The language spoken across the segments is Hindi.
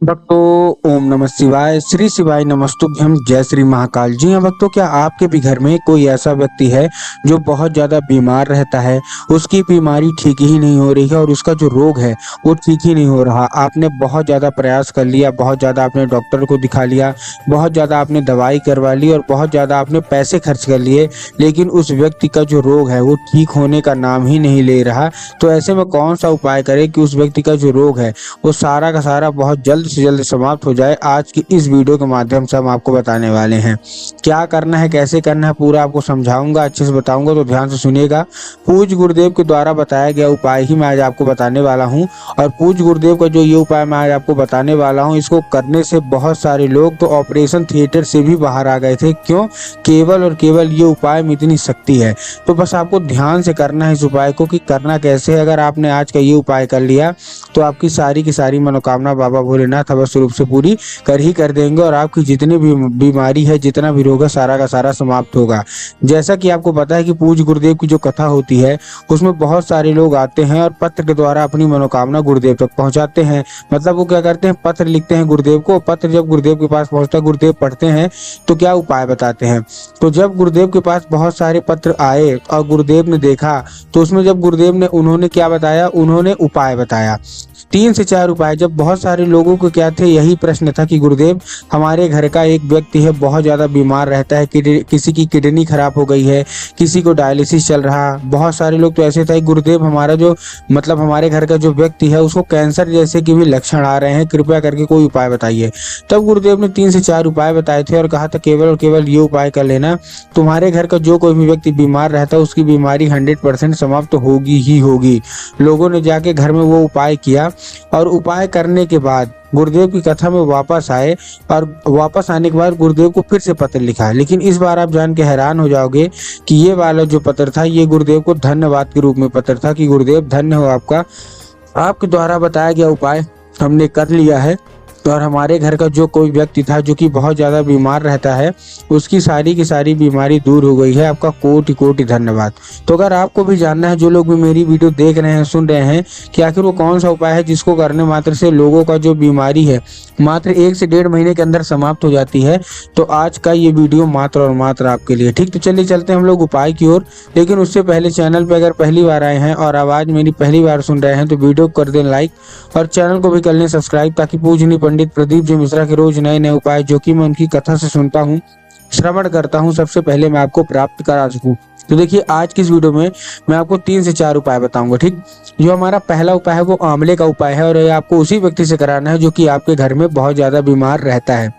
भक्तों, ओम नमः शिवाय, श्री शिवाय नमस्तुभ्यम, जय श्री महाकाल। जी हाँ भक्तों, क्या आपके भी घर में कोई ऐसा व्यक्ति है जो बहुत ज़्यादा बीमार रहता है, उसकी बीमारी ठीक ही नहीं हो रही है और उसका जो रोग है वो ठीक ही नहीं हो रहा। आपने बहुत ज़्यादा प्रयास कर लिया, बहुत ज़्यादा आपने डॉक्टर को दिखा लिया, बहुत ज़्यादा आपने दवाई करवा ली और बहुत ज़्यादा आपने पैसे खर्च कर लिए, लेकिन उस व्यक्ति का जो रोग है वो ठीक होने का नाम ही नहीं ले रहा। तो ऐसे में कौन सा उपाय करें कि उस व्यक्ति का जो रोग है वो सारा का सारा बहुत जल्द से जल्द समाप्त हो जाए। आज की इस वीडियो के माध्यम से हम आपको बताने वाले हैं क्या करना है, कैसे करना है, पूरा आपको समझाऊंगा, अच्छे से बताऊंगा, तो ध्यान से सुनिएगा। पूज्य गुरुदेव के द्वारा बताया गया उपाय ही मैं आज आपको बताने वाला हूं और पूज्य गुरुदेव का जो ये उपाय मैं आज आपको बताने वाला हूं, इसको करने से बहुत सारे लोग तो ऑपरेशन थिएटर से भी बाहर आ गए थे। क्यों? केवल और केवल ये उपाय में इतनी शक्ति है। तो बस आपको ध्यान से करना है इस उपाय को कि करना कैसे है। अगर आपने आज का ये उपाय कर लिया तो आपकी सारी की सारी मनोकामना बाबा भोलेनाथ अवश्य रूप से पूरी कर देंगे और आपकी जितनी भी बीमारी है, जितना भी रोग है, सारा का सारा समाप्त होगा। जैसा कि आपको पता है कि पूज्य गुरुदेव की जो कथा होती है उसमें बहुत सारे लोग आते हैं और पत्र के द्वारा अपनी मनोकामना गुरुदेव तक पहुंचाते हैं। मतलब वो क्या करते हैं, पत्र लिखते हैं गुरुदेव को। पत्र जब गुरुदेव के पास पहुंचता है, गुरुदेव पढ़ते हैं तो क्या उपाय बताते हैं। तो जब गुरुदेव के पास बहुत सारे पत्र आए और गुरुदेव ने देखा तो उसमें जब गुरुदेव ने उन्होंने क्या बताया, उन्होंने उपाय बताया, 3 से 4 उपाय। जब बहुत सारे लोगों को क्या थे, यही प्रश्न था कि गुरुदेव हमारे घर का एक व्यक्ति है, बहुत ज़्यादा बीमार रहता है, किसी की किडनी खराब हो गई है, किसी को डायलिसिस चल रहा। बहुत सारे लोग तो ऐसे थे, गुरुदेव हमारा जो मतलब हमारे घर का जो व्यक्ति है उसको कैंसर जैसे कि भी लक्षण आ रहे हैं, कृपया करके कोई उपाय बताइए। तब गुरुदेव ने 3 से 4 उपाय बताए थे और कहा था केवल और केवल ये उपाय कर लेना, तुम्हारे घर का जो कोई भी व्यक्ति बीमार रहता है उसकी बीमारी 100% समाप्त तो होगी ही होगी। लोगों ने जाके घर में वो उपाय किया और उपाय करने के बाद गुरुदेव की कथा में वापस आए और वापस आने के बाद गुरुदेव को फिर से पत्र लिखा। लेकिन इस बार आप जान के हैरान हो जाओगे कि ये वाला जो पत्र था ये गुरुदेव को धन्यवाद के रूप में पत्र था कि गुरुदेव धन्य हो आपका, आपके द्वारा बताया गया उपाय हमने कर लिया है और हमारे घर का जो कोई व्यक्ति था जो कि बहुत ज़्यादा बीमार रहता है उसकी सारी की सारी बीमारी दूर हो गई है। आपका कोटि कोटि धन्यवाद। तो अगर आपको भी जानना है, जो लोग भी मेरी वीडियो देख रहे हैं, सुन रहे हैं, कि आखिर वो कौन सा उपाय है जिसको करने मात्र से लोगों का जो बीमारी है मात्र 1 से 1.5 महीने के अंदर समाप्त हो जाती है, तो आज का ये वीडियो मात्र और मात्र आपके लिए। ठीक, तो चलिए चलते हैं हम लोग उपाय की ओर। लेकिन उससे पहले चैनल पर अगर पहली बार आए हैं और आवाज़ मेरी पहली बार सुन रहे हैं तो वीडियो को कर दें लाइक और चैनल को भी कर लें सब्सक्राइब, ताकि पूजनीय पंडित प्रदीप जी मिश्रा के रोज नए नए उपाय जो कि मैं उनकी कथा से सुनता हूँ, श्रवण करता हूँ, सबसे पहले मैं आपको प्राप्त करा सकूं। तो देखिए, आज की इस वीडियो में मैं आपको 3 से 4 उपाय बताऊंगा। ठीक, जो हमारा पहला उपाय है वो आंवले का उपाय है और ये आपको उसी व्यक्ति से कराना है जो कि आपके घर में बहुत ज्यादा बीमार रहता है।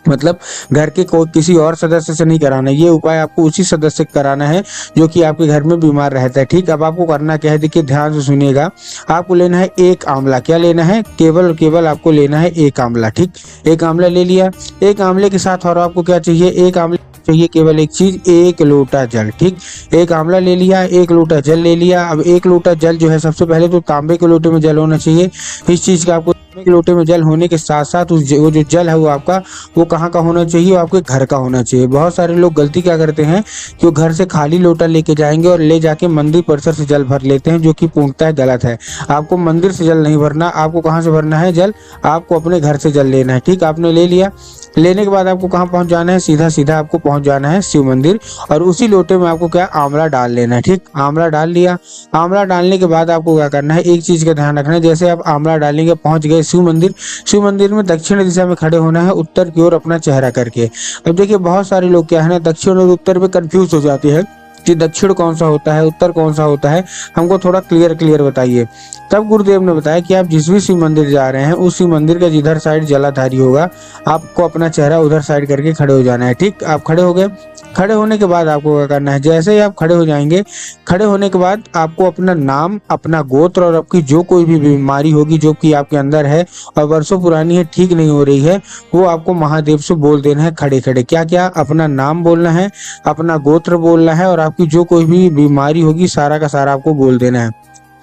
मतलब घर के कोई किसी और सदस्य से नहीं कराना है, ये उपाय आपको उसी सदस्य से कराना है जो कि आपके घर में बीमार रहता है। ठीक, अब आपको करना क्या है, देखिए ध्यान से सुनिएगा। आपको लेना है 1 आंवला। क्या लेना है? केवल और केवल आपको लेना है 1 आंवला। ठीक, 1 आंवला ले लिया। 1 आंवले के साथ और आपको क्या चाहिए? 1 आंवले चाहिए केवल एक चीज, 1 लोटा जल। ठीक, 1 आंवला ले लिया, 1 लोटा जल ले लिया। अब 1 लोटा जल जो है, सबसे पहले तो तांबे के लोटे में जल होना चाहिए। इस चीज का आपको तांबे के लोटे में जल होने के साथ साथ वो जो जल है वो आपका वो कहाँ का होना चाहिए? आपके घर का होना चाहिए। बहुत सारे लोग गलती क्या करते हैं कि वो घर से खाली लोटा लेके जाएंगे और ले जाके मंदिर परिसर से जल भर लेते हैं, जो कि पूर्णतः गलत है। आपको मंदिर से जल नहीं भरना, आपको कहाँ से भरना है जल? आपको अपने घर से जल लेना है। ठीक, आपने ले लिया। लेने के बाद आपको कहाँ पहुंच जाना है? सीधा सीधा आपको पहुंच जाना है शिव मंदिर और उसी लोटे में आपको क्या आंवला डाल लेना है। ठीक, आंवला डाल लिया। आंवला डालने के बाद आपको क्या करना है, एक चीज का ध्यान रखना है। जैसे आप आंवला डालेंगे, पहुंच गए शिव मंदिर, शिव मंदिर में दक्षिण दिशा में खड़े होना है, उत्तर की ओर अपना चेहरा करके। अब देखिए, बहुत सारे लोग क्या है ना, दक्षिण और उत्तर में कंफ्यूज हो जाते हैं कि दक्षिण कौन सा होता है, उत्तर कौन सा होता है, हमको थोड़ा क्लियर बताइए। तब गुरुदेव ने बताया कि आप जिस भी शिव मंदिर जा रहे हैं उस शिव मंदिर का जिधर साइड जलाधारी होगा, आपको अपना चेहरा उधर साइड करके खड़े हो जाना है। ठीक, आप खड़े हो गए। खड़े होने के बाद आपको क्या करना है, जैसे ही आप खड़े हो जाएंगे, खड़े होने के बाद आपको अपना नाम, अपना गोत्र और आपकी जो कोई भी बीमारी होगी जो कि आपके अंदर है और वर्षों पुरानी है, ठीक नहीं हो रही है, वो आपको महादेव से बोल देना है खड़े खड़े। क्या क्या? अपना नाम बोलना है, अपना गोत्र बोलना है और आपकी जो कोई भी बीमारी होगी सारा का सारा आपको बोल देना है।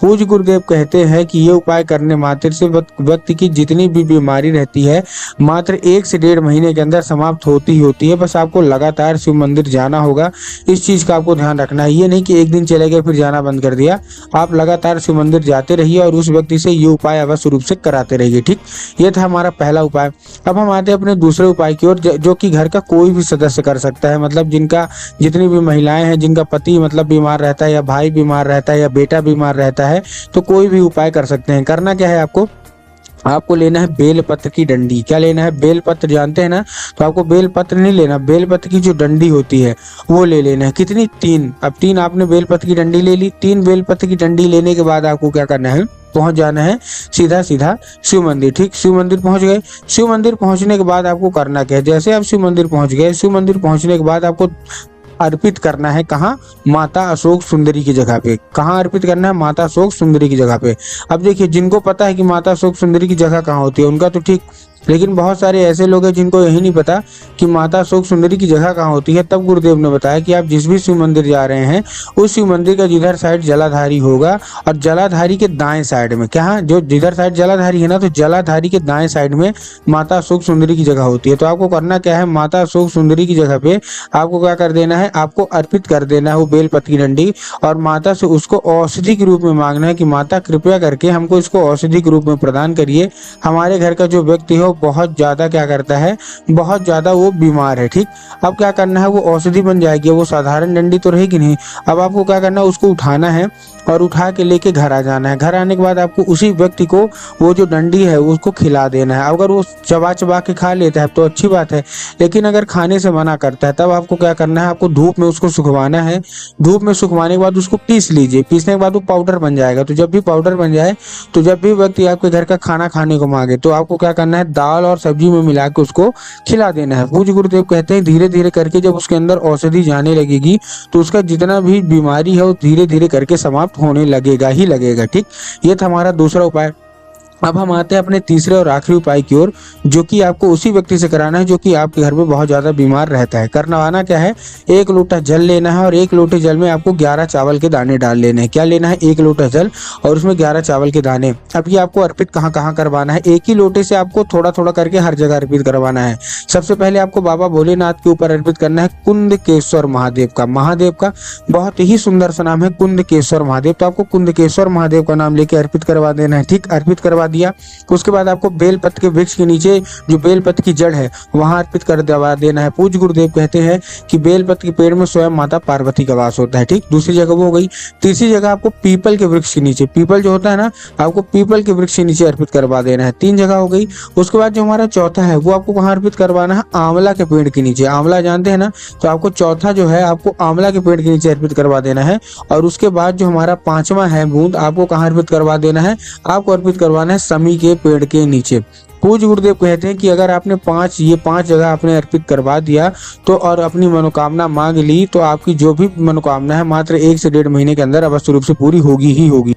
पूज्य गुरुदेव कहते हैं कि ये उपाय करने मात्र से व्यक्ति की जितनी भी बीमारी रहती है मात्र 1 से 1.5 महीने के अंदर समाप्त होती ही होती है। बस आपको लगातार शिव मंदिर जाना होगा, इस चीज का आपको ध्यान रखना है। ये नहीं कि एक दिन चले गए फिर जाना बंद कर दिया, आप लगातार शिव मंदिर जाते रहिए और उस व्यक्ति से ये उपाय अवश्य रूप से कराते रहिए। ठीक, ये था हमारा पहला उपाय। अब हम आते हैं अपने दूसरे उपाय की ओर, जो कि घर का कोई भी सदस्य कर सकता है। मतलब जिनका जितनी भी महिलाएं हैं, जिनका पति मतलब बीमार रहता है या भाई बीमार रहता है या बेटा बीमार रहता है, तो कोई भी उपाय कर सकते हैं। करना क्या है, आपको लेना है बेलपत्र की डंडी। क्या लेना है, बेलपत्र जानते हैं ना, तो आपको बेलपत्र नहीं लेना, बेलपत्र की जो डंडी होती है वो ले लेना है। कितनी, 3। अब 3 आपने बेलपत्र की डंडी ले ली। 3 बेलपत्र की डंडी लेने के बाद आपको क्या करना है, पहुंच जाना है सीधा सीधा शिव मंदिर। ठीक, शिव मंदिर पहुंच गए। शिव मंदिर पहुंचने के बाद आपको करना क्या है, जैसे आप शिव मंदिर पहुंच गए, शिव मंदिर पहुंचने के बाद आपको अर्पित करना है कहाँ, माता अशोक सुंदरी की जगह पे। कहाँ अर्पित करना है, माता अशोक सुंदरी की जगह पे। अब देखिए, जिनको पता है कि माता अशोक सुंदरी की जगह कहाँ होती है उनका तो ठीक, लेकिन बहुत सारे ऐसे लोग हैं जिनको यही नहीं पता कि माता अशोक सुंदरी की जगह कहाँ होती है। तब गुरुदेव ने बताया कि आप जिस भी शिव मंदिर जा रहे हैं उस शिव मंदिर का जिधर साइड जलाधारी होगा और जलाधारी के दाएं साइड में, क्या, जो जिधर साइड जलाधारी है ना, तो जलाधारी के दाएं साइड में माता अशोक सुंदरी की जगह होती है। तो आपको करना क्या है, माता अशोक सुंदरी की जगह पे आपको क्या कर देना है, आपको अर्पित कर देना है वो बेलपत्र की डंडी, और माता से उसको औषधि के रूप में मांगना है कि माता कृपया करके हमको इसको औषधि के रूप में प्रदान करिए। हमारे घर का जो व्यक्ति है बहुत ज्यादा क्या करता है, बहुत ज्यादा वो बीमार है। ठीक, अब क्या करना है, वो औषधि बन जाएगी, वो साधारण डंडी तो रहेगी नहीं। अब आपको क्या करना है, उसको उठाना है और उठा के लेके घर आ जाना है। घर आने के बाद आपको उसी व्यक्ति को वो जो डंडी है उसको खिला देना है। अगर वो चबा चबा के खा लेता है तो अच्छी बात है, लेकिन अगर खाने से मना करता है तब आपको क्या करना है, आपको धूप में उसको सुखवाना है। धूप में सुखवाने के बाद उसको पीस लीजिए। पीसने के बाद वो पाउडर बन जाएगा। तो जब भी पाउडर बन जाए, तो जब भी व्यक्ति आपके घर का खाना खाने को मांगे तो आपको क्या करना है, दाल और सब्जी में मिला के उसको खिला देना है। पूज्य गुरुदेव कहते हैं धीरे धीरे करके जब उसके अंदर औषधि जाने लगेगी तो उसका जितना भी बीमारी है वो धीरे धीरे करके समाप्त होने लगेगा ही लगेगा। ठीक, ये था हमारा दूसरा उपाय। अब हम आते हैं अपने तीसरे और आखिरी उपाय की ओर, जो कि आपको उसी व्यक्ति से कराना है जो कि आपके घर में बहुत ज्यादा बीमार रहता है। करना क्या है, 1 लोटा जल लेना है और 1 लोटे जल में आपको 11 चावल के दाने डाल लेने हैं। क्या लेना है, 1 लोटा जल और उसमें 11 चावल के दाने। अब ये आपको अर्पित कहाँ कहाँ करवाना है, एक ही लोटे से आपको थोड़ा थोड़ा करके हर जगह अर्पित करवाना है। सबसे पहले आपको बाबा भोलेनाथ के ऊपर अर्पित करना है, कुंदकेश्वर महादेव का। महादेव का बहुत ही सुंदर सा नाम है कुंदकेश्वर महादेव, तो आपको कुंदकेश्वर महादेव का नाम लेके अर्पित करवा देना है। ठीक, अर्पित करवा दिया। उसके बाद आपको बेलपत्र के वृक्ष के नीचे जो बेलपत्र की जड़ है वहां अर्पित कर दवा देना है। पूज्य गुरुदेव कहते हैं कि बेलपत्र के पेड़ में स्वयं माता पार्वती का वास होता है। ठीक, दूसरी जगह वो हो गई। तीसरी जगह आपको पीपल के वृक्ष के नीचे, पीपल जो होता है ना, आपको पीपल के वृक्ष के नीचे अर्पित करवा देना है। 3 जगह हो गई। उसके बाद जो हमारा चौथा है वो आपको कहाँ अर्पित करवाना है, आंवला के पेड़ के नीचे। आंवला जानते हैं ना, तो आपको चौथा जो है आपको आंवला के पेड़ के नीचे अर्पित करवा देना है। और उसके बाद जो हमारा 5वां है बूंद आपको कहाँ अर्पित करवा देना है, आपको अर्पित करवाना है समी के पेड़ के नीचे। पूज्य गुरुदेव कहते हैं कि अगर आपने 5 जगह आपने अर्पित करवा दिया तो और अपनी मनोकामना मांग ली तो आपकी जो भी मनोकामना है मात्र 1 से 1.5 महीने के अंदर अवश्य रूप से पूरी होगी ही होगी।